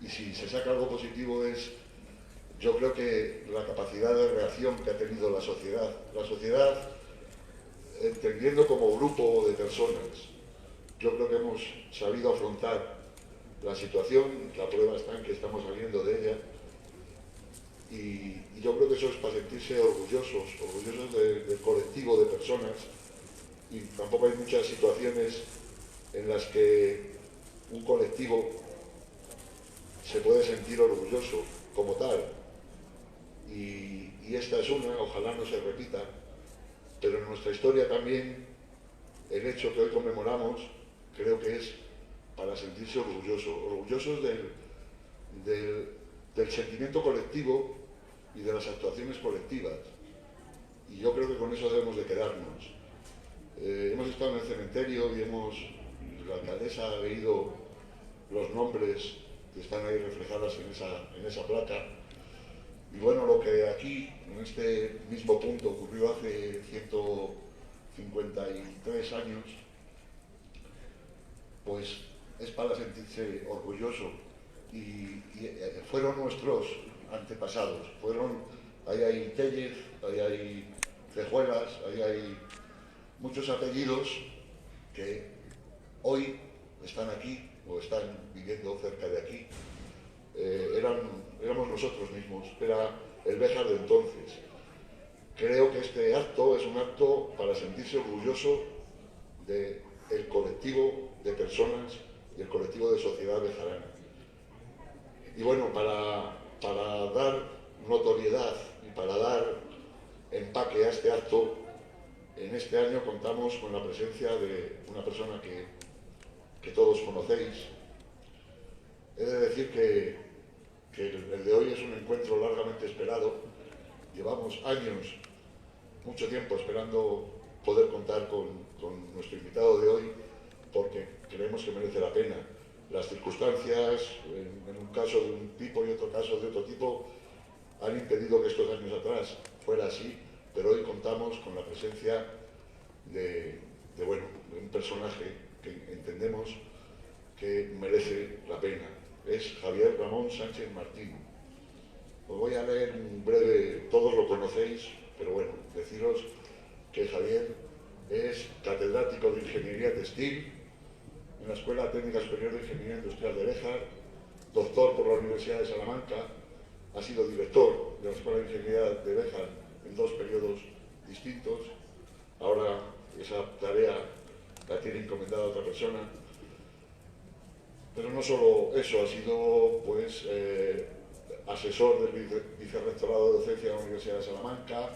y si se saca algo positivo es, yo creo que la capacidad de reacción que ha tenido la sociedad. La sociedad, entendiendo como grupo de personas, yo creo que hemos sabido afrontar la situación, la prueba está en que estamos saliendo de ella, y yo creo que eso es para sentirse orgullosos del colectivo de personas, y tampoco hay muchas situaciones en las que un colectivo se puede sentir orgulloso como tal, y esta es una, ojalá no se repita, pero en nuestra historia también el hecho que hoy conmemoramos creo que es para sentirse orgullosos del sentimiento colectivo y de las actuaciones colectivas, y yo creo que con eso debemos de quedarnos. Hemos estado en el cementerio y la alcaldesa ha leído los nombres que están ahí reflejadas en esa placa. Y bueno, lo que aquí, en este mismo punto, ocurrió hace 153 años, pues es para sentirse orgulloso. Y fueron nuestros antepasados, ahí hay Tellez, ahí hay Cejuelas, ahí hay muchos apellidos que hoy están aquí o están viviendo cerca de aquí. Éramos nosotros mismos, era el Béjar de entonces. Creo que este acto es un acto para sentirse orgulloso del colectivo de personas y el colectivo de sociedad bejarana. Y bueno, para dar notoriedad y para dar empaque a este acto, en este año contamos con la presencia de una persona que todos conocéis. He de decir que el de hoy es un encuentro largamente esperado. Llevamos años, mucho tiempo esperando poder contar con nuestro invitado de hoy, porque creemos que merece la pena. Las circunstancias, en un caso de un tipo y otro caso de otro tipo, han impedido que estos años atrás fuera así, pero hoy contamos con la presencia de un personaje que entendemos que merece la pena. Es Javier Ramón Sánchez Martín. Os voy a leer un breve, todos lo conocéis, pero bueno, deciros que Javier es catedrático de Ingeniería Textil en la Escuela Técnica Superior de Ingeniería Industrial de Béjar, doctor por la Universidad de Salamanca, ha sido director de la Escuela de Ingeniería de Béjar en 2 periodos distintos. Ahora esa tarea la tiene encomendada a otra persona. Pero no solo eso, ha sido pues asesor del Vicerrectorado de Docencia de la Universidad de Salamanca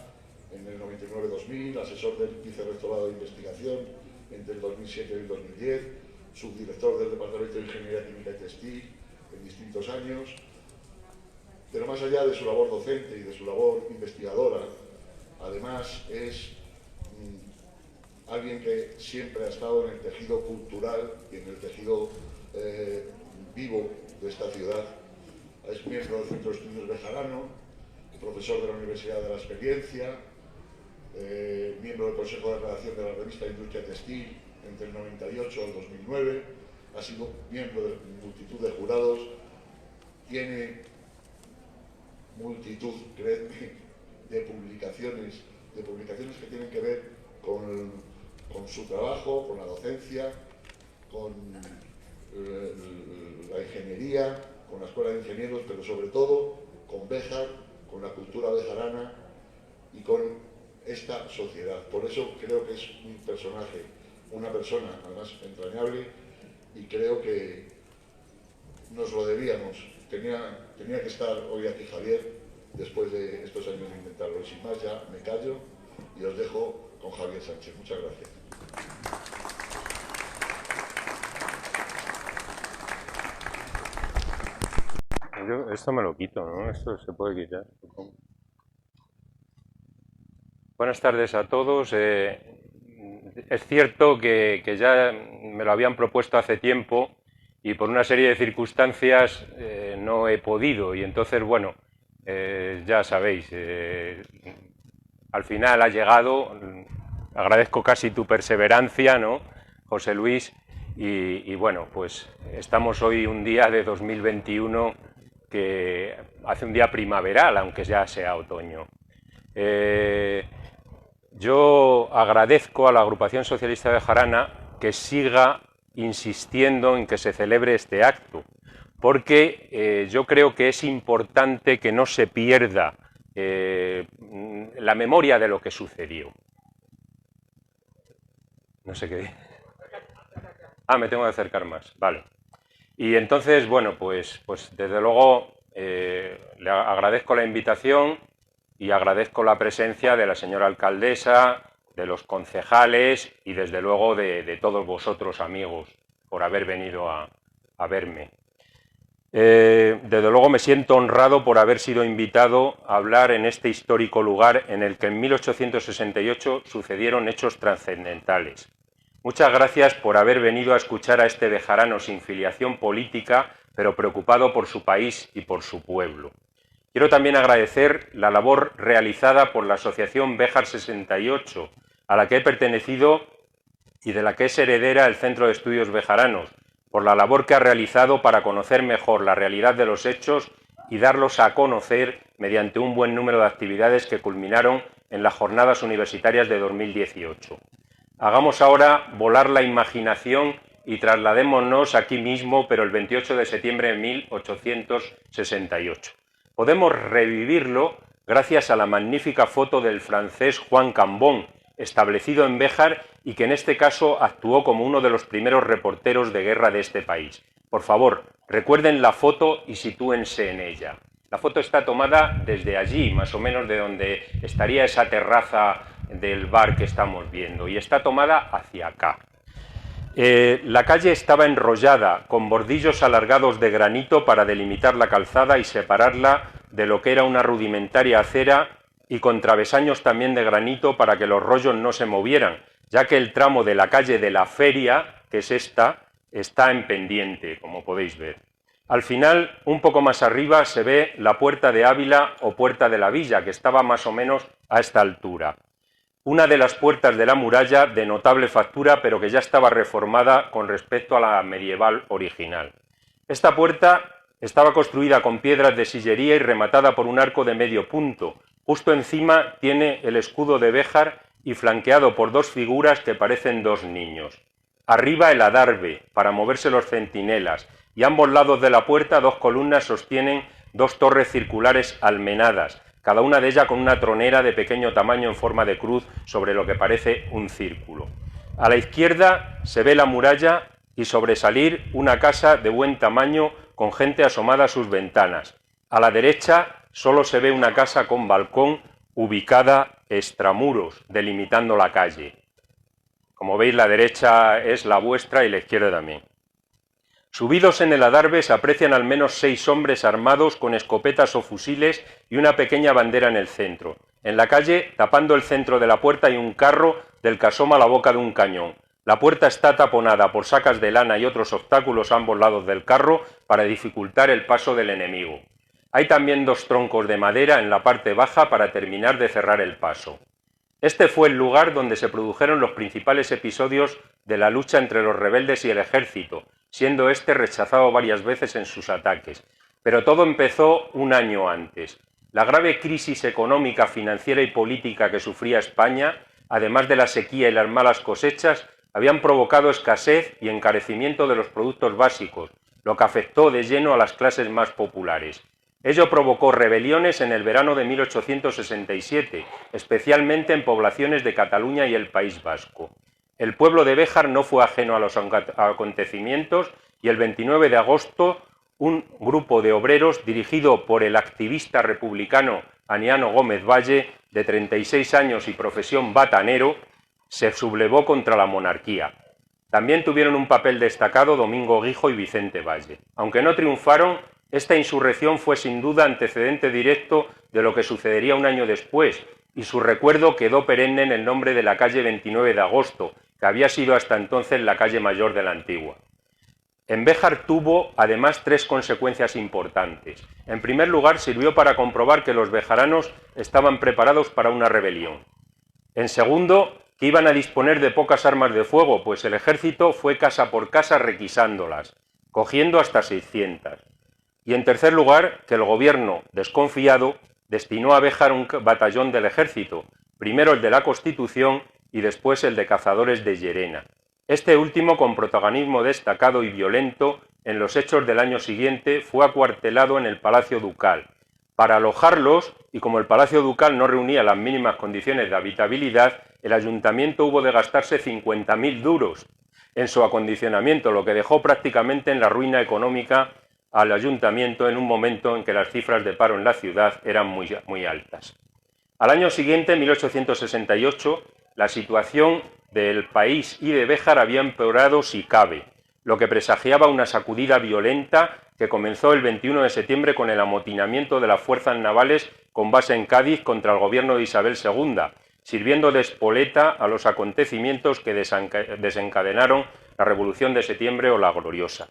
en el 99-2000, asesor del Vicerrectorado de Investigación entre el 2007 y el 2010, subdirector del Departamento de Ingeniería Química y Textil en distintos años. Pero más allá de su labor docente y de su labor investigadora, además es alguien que siempre ha estado en el tejido cultural y en el tejido vivo de esta ciudad. Es miembro del Centro de Estudios Bejarano, profesor de la Universidad de la Experiencia, miembro del Consejo de Redacción de la revista Industria Textil entre el 98 y el 2009, ha sido miembro de multitud de jurados, tiene multitud, créanme, de publicaciones que tienen que ver con su trabajo, con la docencia, con la ingeniería, con la Escuela de Ingenieros, pero sobre todo con Béjar, con la cultura bejarana y con esta sociedad. Por eso creo que es un personaje, una persona además entrañable, y creo que nos lo debíamos. Tenía que estar hoy aquí Javier, después de estos años de intentarlo. Y sin más ya me callo y os dejo con Javier Sánchez. Muchas gracias. Yo esto me lo quito, ¿no? Esto se puede quitar. Buenas tardes a todos. Es cierto que ya me lo habían propuesto hace tiempo y por una serie de circunstancias no he podido. Y entonces, bueno, ya sabéis, al final ha llegado. Agradezco casi tu perseverancia, ¿no, José Luis? y bueno, pues estamos hoy un día de 2021 que hace un día primaveral, aunque ya sea otoño. Yo agradezco a la Agrupación Socialista Bejarana que siga insistiendo en que se celebre este acto, porque yo creo que es importante que no se pierda la memoria de lo que sucedió. No sé qué. Ah, me tengo que acercar más, vale. Y entonces, bueno, pues desde luego le agradezco la invitación y agradezco la presencia de la señora alcaldesa, de los concejales y desde luego de todos vosotros, amigos, por haber venido a verme. Desde luego me siento honrado por haber sido invitado a hablar en este histórico lugar en el que en 1868 sucedieron hechos trascendentales. Muchas gracias por haber venido a escuchar a este bejarano sin filiación política, pero preocupado por su país y por su pueblo. Quiero también agradecer la labor realizada por la Asociación Béjar 68, a la que he pertenecido y de la que es heredera el Centro de Estudios Bejaranos, por la labor que ha realizado para conocer mejor la realidad de los hechos y darlos a conocer mediante un buen número de actividades que culminaron en las Jornadas Universitarias de 2018. Hagamos ahora volar la imaginación y trasladémonos aquí mismo, pero el 28 de septiembre de 1868. Podemos revivirlo gracias a la magnífica foto del francés Juan Cambon, establecido en Béjar y que en este caso actuó como uno de los primeros reporteros de guerra de este país. Por favor, recuerden la foto y sitúense en ella. La foto está tomada desde allí, más o menos de donde estaría esa terraza del bar que estamos viendo, y está tomada hacia acá. La calle estaba enrollada con bordillos alargados de granito para delimitar la calzada y separarla de lo que era una rudimentaria acera, y con travesaños también de granito para que los rollos no se movieran, ya que el tramo de la calle de la Feria, que es esta, está en pendiente, como podéis ver. Al final, un poco más arriba, se ve la Puerta de Ávila o Puerta de la Villa, que estaba más o menos a esta altura. Una de las puertas de la muralla de notable factura, pero que ya estaba reformada con respecto a la medieval original. Esta puerta estaba construida con piedras de sillería y rematada por un arco de medio punto. Justo encima tiene el escudo de Béjar y flanqueado por dos figuras que parecen dos niños. Arriba el adarve, para moverse los centinelas, y a ambos lados de la puerta dos columnas sostienen dos torres circulares almenadas, cada una de ellas con una tronera de pequeño tamaño en forma de cruz sobre lo que parece un círculo. A la izquierda se ve la muralla y sobresalir una casa de buen tamaño con gente asomada a sus ventanas. A la derecha solo se ve una casa con balcón ubicada extramuros, delimitando la calle. Como veis, la derecha es la vuestra y la izquierda también. Subidos en el adarve se aprecian al menos 6 hombres armados con escopetas o fusiles y una pequeña bandera en el centro. En la calle, tapando el centro de la puerta, hay un carro del que asoma la boca de un cañón. La puerta está taponada por sacas de lana y otros obstáculos a ambos lados del carro para dificultar el paso del enemigo. Hay también 2 troncos de madera en la parte baja para terminar de cerrar el paso. Este fue el lugar donde se produjeron los principales episodios de la lucha entre los rebeldes y el ejército, siendo este rechazado varias veces en sus ataques. Pero todo empezó un año antes. La grave crisis económica, financiera y política que sufría España, además de la sequía y las malas cosechas, habían provocado escasez y encarecimiento de los productos básicos, lo que afectó de lleno a las clases más populares. Ello provocó rebeliones en el verano de 1867, especialmente en poblaciones de Cataluña y el País Vasco. El pueblo de Béjar no fue ajeno a los acontecimientos y el 29 de agosto un grupo de obreros dirigido por el activista republicano Aniano Gómez Valle, de 36 años y profesión batanero, se sublevó contra la monarquía. También tuvieron un papel destacado Domingo Guijo y Vicente Valle. Aunque no triunfaron, esta insurrección fue sin duda antecedente directo de lo que sucedería un año después, y su recuerdo quedó perenne en el nombre de la calle 29 de agosto, que había sido hasta entonces la calle mayor de la antigua. En Béjar tuvo, además, 3 consecuencias importantes. En primer lugar, sirvió para comprobar que los bejaranos estaban preparados para una rebelión. En segundo, que iban a disponer de pocas armas de fuego, pues el ejército fue casa por casa requisándolas, cogiendo hasta 600. Y en tercer lugar, que el gobierno, desconfiado, destinó a Béjar un batallón del ejército, primero el de la Constitución y después el de cazadores de Llerena. Este último, con protagonismo destacado y violento en los hechos del año siguiente, fue acuartelado en el Palacio Ducal. Para alojarlos, y como el Palacio Ducal no reunía las mínimas condiciones de habitabilidad, el ayuntamiento hubo de gastarse 50.000 duros en su acondicionamiento, lo que dejó prácticamente en la ruina económica al ayuntamiento en un momento en que las cifras de paro en la ciudad eran muy altas. Al año siguiente, en 1868, la situación del país y de Béjar había empeorado si cabe, lo que presagiaba una sacudida violenta que comenzó el 21 de septiembre con el amotinamiento de las fuerzas navales con base en Cádiz contra el gobierno de Isabel II, sirviendo de espoleta a los acontecimientos que desencadenaron la Revolución de Septiembre o la Gloriosa.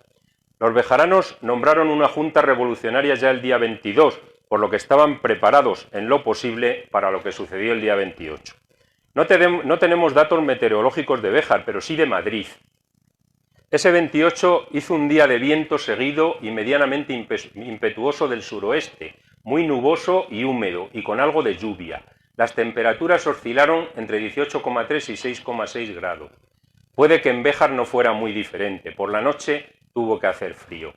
Los bejaranos nombraron una junta revolucionaria ya el día 22, por lo que estaban preparados en lo posible para lo que sucedió el día 28. No tenemos datos meteorológicos de Béjar, pero sí de Madrid. Ese 28 hizo un día de viento seguido y medianamente impetuoso del suroeste, muy nuboso y húmedo, y con algo de lluvia. Las temperaturas oscilaron entre 18,3 y 6,6 grados. Puede que en Béjar no fuera muy diferente. Por la noche tuvo que hacer frío.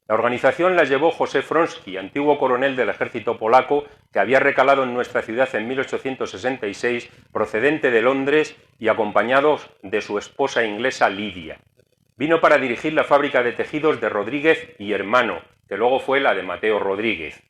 La organización la llevó José Fronsky, antiguo coronel del ejército polaco que había recalado en nuestra ciudad en 1866, procedente de Londres y acompañado de su esposa inglesa Lidia. Vino para dirigir la fábrica de tejidos de Rodríguez y Hermano, que luego fue la de Mateo Rodríguez.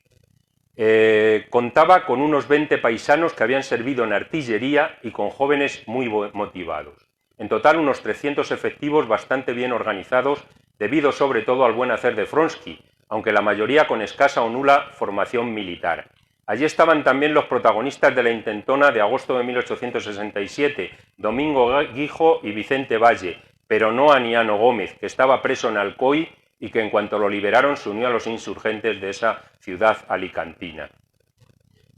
Contaba con unos 20 paisanos que habían servido en artillería y con jóvenes muy motivados. En total, unos 300 efectivos bastante bien organizados, debido sobre todo al buen hacer de Fronsky, aunque la mayoría con escasa o nula formación militar. Allí estaban también los protagonistas de la intentona de agosto de 1867, Domingo Guijo y Vicente Valle, pero no Aniano Gómez, que estaba preso en Alcoy y que en cuanto lo liberaron se unió a los insurgentes de esa ciudad alicantina.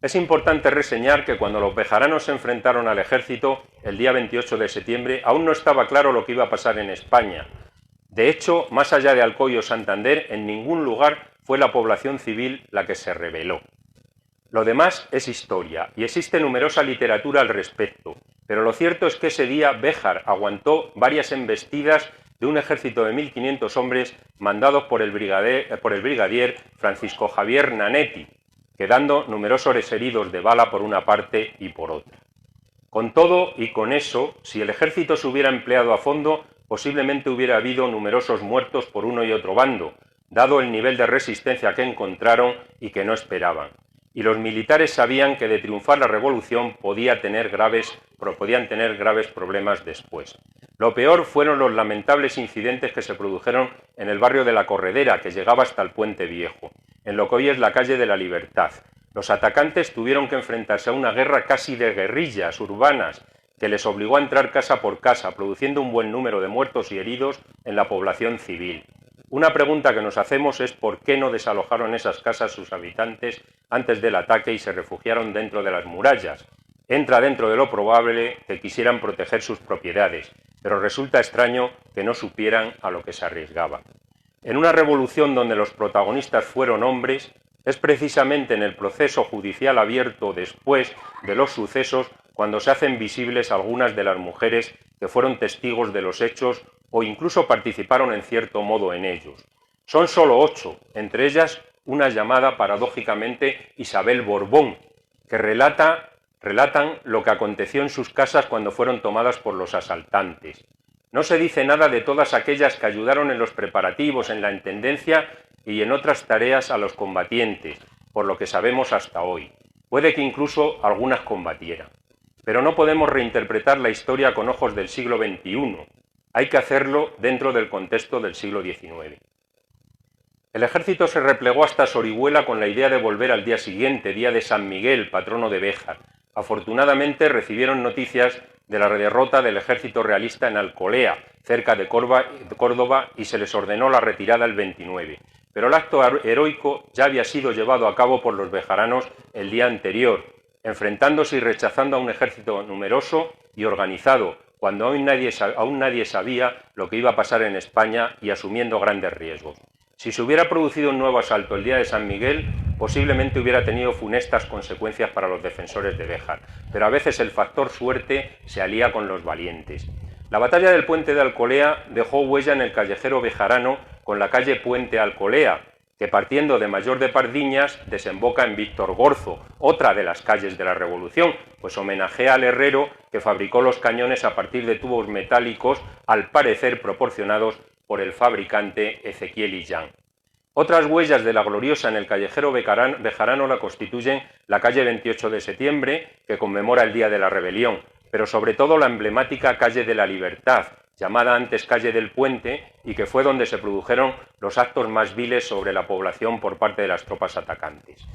Es importante reseñar que cuando los bejaranos se enfrentaron al ejército el día 28 de septiembre aún no estaba claro lo que iba a pasar en España. De hecho, más allá de Alcoy o Santander, en ningún lugar fue la población civil la que se rebeló. Lo demás es historia, y existe numerosa literatura al respecto, pero lo cierto es que ese día Béjar aguantó varias embestidas de un ejército de 1.500 hombres mandados por el brigadier Francisco Javier Nanetti, quedando numerosos heridos de bala por una parte y por otra. Con todo y con eso, si el ejército se hubiera empleado a fondo, posiblemente hubiera habido numerosos muertos por uno y otro bando, dado el nivel de resistencia que encontraron y que no esperaban. Y los militares sabían que de triunfar la revolución podían tener graves problemas después. Lo peor fueron los lamentables incidentes que se produjeron en el barrio de La Corredera, que llegaba hasta el Puente Viejo, en lo que hoy es la calle de la Libertad. Los atacantes tuvieron que enfrentarse a una guerra casi de guerrillas urbanas, que les obligó a entrar casa por casa, produciendo un buen número de muertos y heridos en la población civil. Una pregunta que nos hacemos es por qué no desalojaron esas casas sus habitantes antes del ataque y se refugiaron dentro de las murallas. Entra dentro de lo probable que quisieran proteger sus propiedades, pero resulta extraño que no supieran a lo que se arriesgaban. En una revolución donde los protagonistas fueron hombres, es precisamente en el proceso judicial abierto después de los sucesos cuando se hacen visibles algunas de las mujeres que fueron testigos de los hechos o incluso participaron en cierto modo en ellos. Son solo 8, entre ellas una llamada paradójicamente Isabel Borbón, que relatan lo que aconteció en sus casas cuando fueron tomadas por los asaltantes. No se dice nada de todas aquellas que ayudaron en los preparativos, en la intendencia y en otras tareas a los combatientes, por lo que sabemos hasta hoy. Puede que incluso algunas combatieran. Pero no podemos reinterpretar la historia con ojos del siglo XXI. Hay que hacerlo dentro del contexto del siglo XIX. El ejército se replegó hasta Sorihuela con la idea de volver al día siguiente, día de San Miguel, patrono de Béjar. Afortunadamente recibieron noticias de la derrota del ejército realista en Alcolea, cerca de Córdoba, y se les ordenó la retirada el 29. Pero el acto heroico ya había sido llevado a cabo por los bejaranos el día anterior, enfrentándose y rechazando a un ejército numeroso y organizado, cuando aún nadie sabía lo que iba a pasar en España y asumiendo grandes riesgos. Si se hubiera producido un nuevo asalto el día de San Miguel, posiblemente hubiera tenido funestas consecuencias para los defensores de Béjar, pero a veces el factor suerte se alía con los valientes. La batalla del Puente de Alcolea dejó huella en el callejero bejarano con la calle Puente Alcolea, que partiendo de Mayor de Pardiñas desemboca en Víctor Gorzo, otra de las calles de la Revolución, pues homenajea al herrero que fabricó los cañones a partir de tubos metálicos, al parecer proporcionados por el fabricante Ezequiel Illán. Otras huellas de la gloriosa en el callejero bejarano la constituyen la calle 28 de septiembre, que conmemora el Día de la Rebelión, pero sobre todo la emblemática calle de la Libertad, llamada antes calle del Puente, y que fue donde se produjeron los actos más viles sobre la población por parte de las tropas atacantes.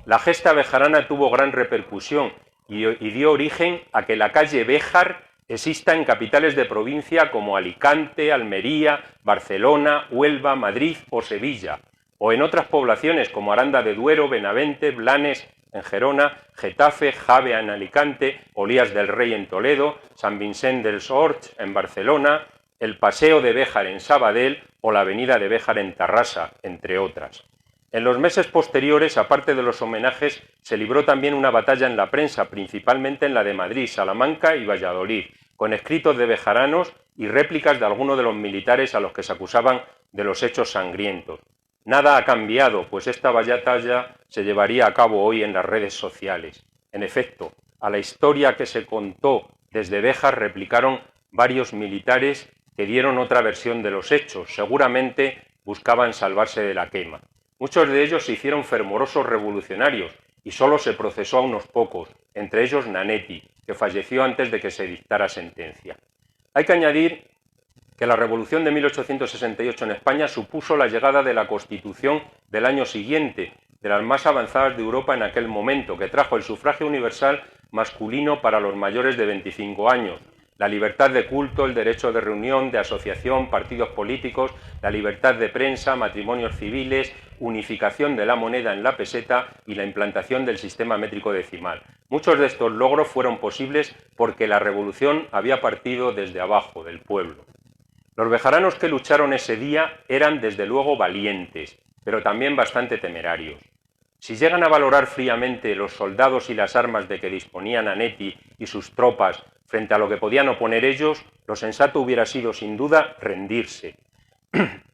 La gesta bejarana tuvo gran repercusión y dio origen a que la calle Béjar exista en capitales de provincia como Alicante, Almería, Barcelona, Huelva, Madrid o Sevilla, o en otras poblaciones como Aranda de Duero, Benavente, Blanes en Gerona, Getafe, Javea en Alicante, Olías del Rey en Toledo, San Vicent dels Horts en Barcelona, el Paseo de Béjar en Sabadell o la Avenida de Béjar en Tarrasa, entre otras. En los meses posteriores, aparte de los homenajes, se libró también una batalla en la prensa, principalmente en la de Madrid, Salamanca y Valladolid, con escritos de bejaranos y réplicas de algunos de los militares a los que se acusaban de los hechos sangrientos. Nada ha cambiado, pues esta batalla se llevaría a cabo hoy en las redes sociales. En efecto, a la historia que se contó desde Béjar replicaron varios militares que dieron otra versión de los hechos. Seguramente buscaban salvarse de la quema. Muchos de ellos se hicieron fervorosos revolucionarios y solo se procesó a unos pocos, entre ellos Nanetti, que falleció antes de que se dictara sentencia. Hay que añadir que la Revolución de 1868 en España supuso la llegada de la Constitución del año siguiente, de las más avanzadas de Europa en aquel momento, que trajo el sufragio universal masculino para los mayores de 25 años, la libertad de culto, el derecho de reunión, de asociación, partidos políticos, la libertad de prensa, matrimonios civiles, unificación de la moneda en la peseta y la implantación del sistema métrico decimal. Muchos de estos logros fueron posibles porque la revolución había partido desde abajo, del pueblo. Los bejaranos que lucharon ese día eran desde luego valientes, pero también bastante temerarios. Si llegan a valorar fríamente los soldados y las armas de que disponían Anetti y sus tropas frente a lo que podían oponer ellos, lo sensato hubiera sido sin duda rendirse.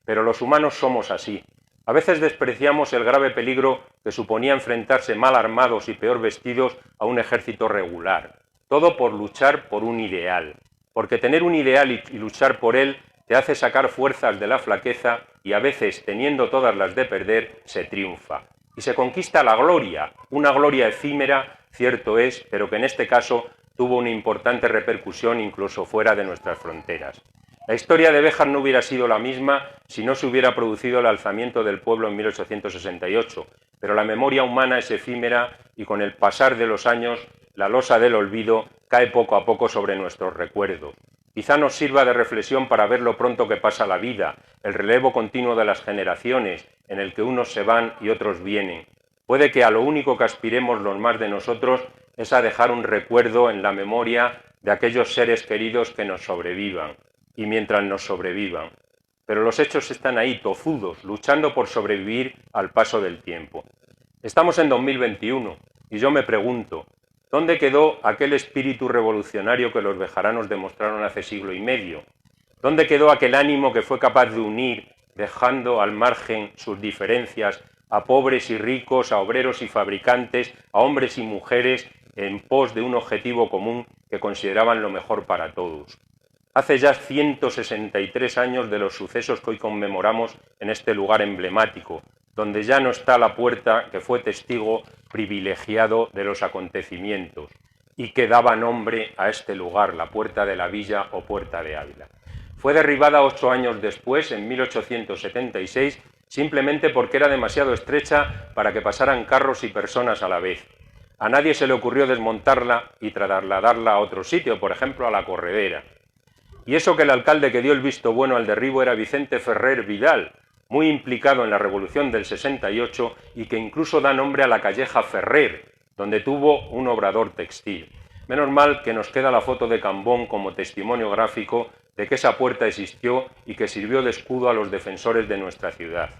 Pero los humanos somos así. A veces despreciamos el grave peligro que suponía enfrentarse mal armados y peor vestidos a un ejército regular. Todo por luchar por un ideal. Porque tener un ideal y luchar por él te hace sacar fuerzas de la flaqueza y a veces, teniendo todas las de perder, se triunfa. Y se conquista la gloria, una gloria efímera, cierto es, pero que en este caso tuvo una importante repercusión incluso fuera de nuestras fronteras. La historia de Béjar no hubiera sido la misma si no se hubiera producido el alzamiento del pueblo en 1868, pero la memoria humana es efímera y con el pasar de los años la losa del olvido cae poco a poco sobre nuestros recuerdos. Quizá nos sirva de reflexión para ver lo pronto que pasa la vida, el relevo continuo de las generaciones, en el que unos se van y otros vienen. Puede que a lo único que aspiremos los más de nosotros es a dejar un recuerdo en la memoria de aquellos seres queridos que nos sobrevivan, y mientras nos sobrevivan. Pero los hechos están ahí, tozudos, luchando por sobrevivir al paso del tiempo. Estamos en 2021, y yo me pregunto, ¿dónde quedó aquel espíritu revolucionario que los bejaranos demostraron hace siglo y medio? ¿Dónde quedó aquel ánimo que fue capaz de unir, dejando al margen sus diferencias, a pobres y ricos, a obreros y fabricantes, a hombres y mujeres, en pos de un objetivo común que consideraban lo mejor para todos? Hace ya 163 años de los sucesos que hoy conmemoramos en este lugar emblemático, donde ya no está la puerta que fue testigo privilegiado de los acontecimientos y que daba nombre a este lugar, la Puerta de la Villa o Puerta de Ávila. Fue derribada 8 años después, en 1876, simplemente porque era demasiado estrecha para que pasaran carros y personas a la vez. A nadie se le ocurrió desmontarla y trasladarla a otro sitio, por ejemplo a la Corredera. Y eso que el alcalde que dio el visto bueno al derribo era Vicente Ferrer Vidal, muy implicado en la Revolución del 68 y que incluso da nombre a la calleja Ferrer, donde tuvo un obrador textil. Menos mal que nos queda la foto de Cambón como testimonio gráfico de que esa puerta existió y que sirvió de escudo a los defensores de nuestra ciudad.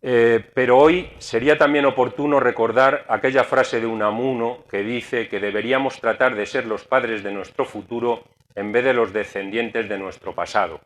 Pero hoy sería también oportuno recordar aquella frase de Unamuno que dice que deberíamos tratar de ser los padres de nuestro futuro en vez de los descendientes de nuestro pasado.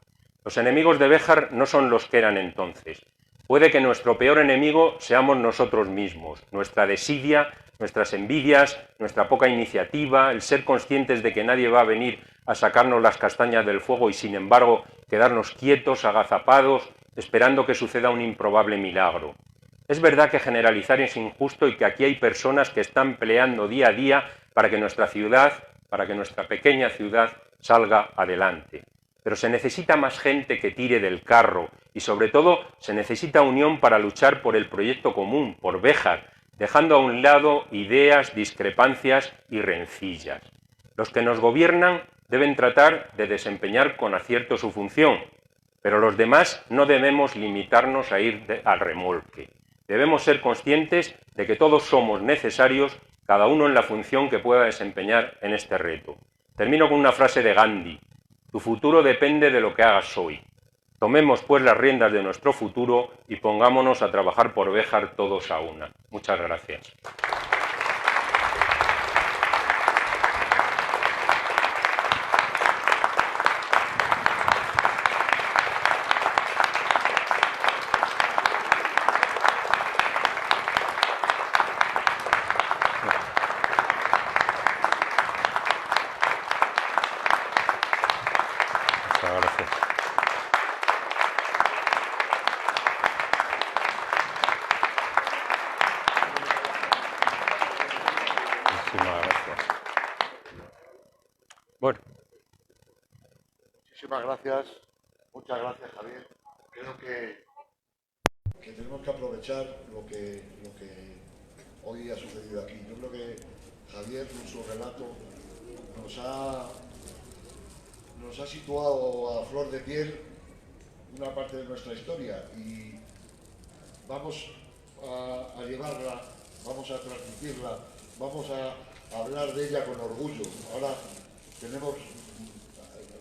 Los enemigos de Béjar no son los que eran entonces. Puede que nuestro peor enemigo seamos nosotros mismos, nuestra desidia, nuestras envidias, nuestra poca iniciativa, el ser conscientes de que nadie va a venir a sacarnos las castañas del fuego y sin embargo quedarnos quietos, agazapados, esperando que suceda un improbable milagro. Es verdad que generalizar es injusto y que aquí hay personas que están peleando día a día para que nuestra ciudad, para que nuestra pequeña ciudad salga adelante. Pero se necesita más gente que tire del carro y sobre todo se necesita unión para luchar por el proyecto común, por Béjar, dejando a un lado ideas, discrepancias y rencillas. Los que nos gobiernan deben tratar de desempeñar con acierto su función, pero los demás no debemos limitarnos a ir al remolque. Debemos ser conscientes de que todos somos necesarios, cada uno en la función que pueda desempeñar en este reto. Termino con una frase de Gandhi: tu futuro depende de lo que hagas hoy. Tomemos pues las riendas de nuestro futuro y pongámonos a trabajar por Béjar todos a una. Muchas gracias. Bueno. Muchísimas gracias. Muchas gracias, Javier. Creo que tenemos que aprovechar lo que hoy ha sucedido aquí. Yo creo que Javier, con su relato, nos ha situado a flor de piel una parte de nuestra historia y vamos a llevarla, vamos a transmitirla, vamos a hablar de ella con orgullo. Ahora tenemos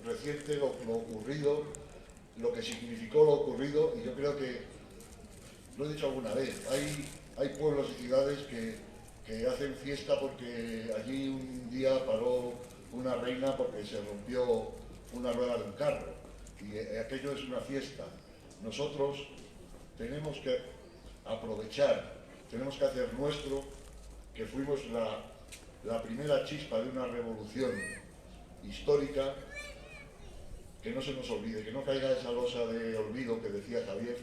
reciente lo ocurrido, lo que significó lo ocurrido, y yo creo que, lo he dicho alguna vez, hay pueblos y ciudades que hacen fiesta porque allí un día paró una reina porque se rompió una rueda de un carro, y aquello es una fiesta. Nosotros tenemos que aprovechar, tenemos que hacer nuestro, que fuimos la primera chispa de una revolución histórica, que no se nos olvide, que no caiga esa losa de olvido que decía Javier.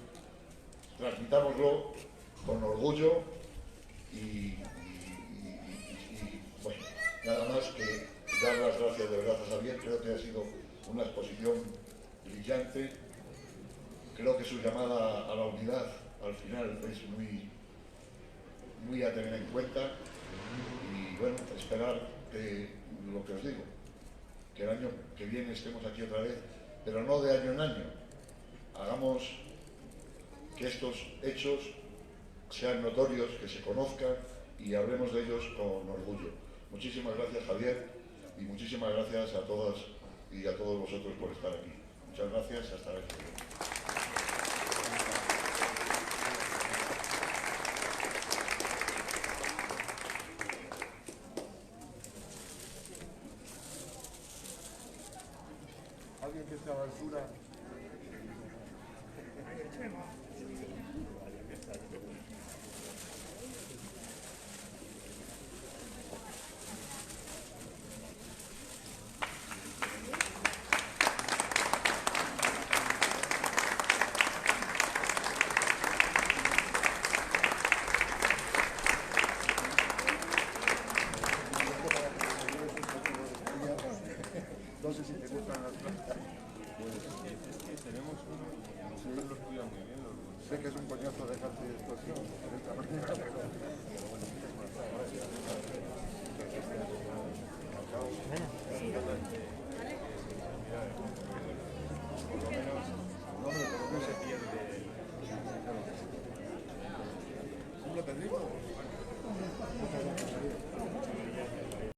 Transmitámoslo con orgullo y bueno, nada más que dar las gracias de verdad a Javier. Creo que ha sido una exposición brillante. Creo que su llamada a la unidad al final es muy a tener en cuenta, y bueno, esperar que, lo que os digo, que el año que viene estemos aquí otra vez, pero no de año en año. Hagamos que estos hechos sean notorios, que se conozcan y hablemos de ellos con orgullo. Muchísimas gracias, Javier, y muchísimas gracias a todas y a todos vosotros por estar aquí. Muchas gracias, hasta la próxima. Alguien que esté a la altura. No sé si te gustan las plantas. Tenemos uno, si él los cuida muy bien. Sé que es un coñazo dejarte esto así.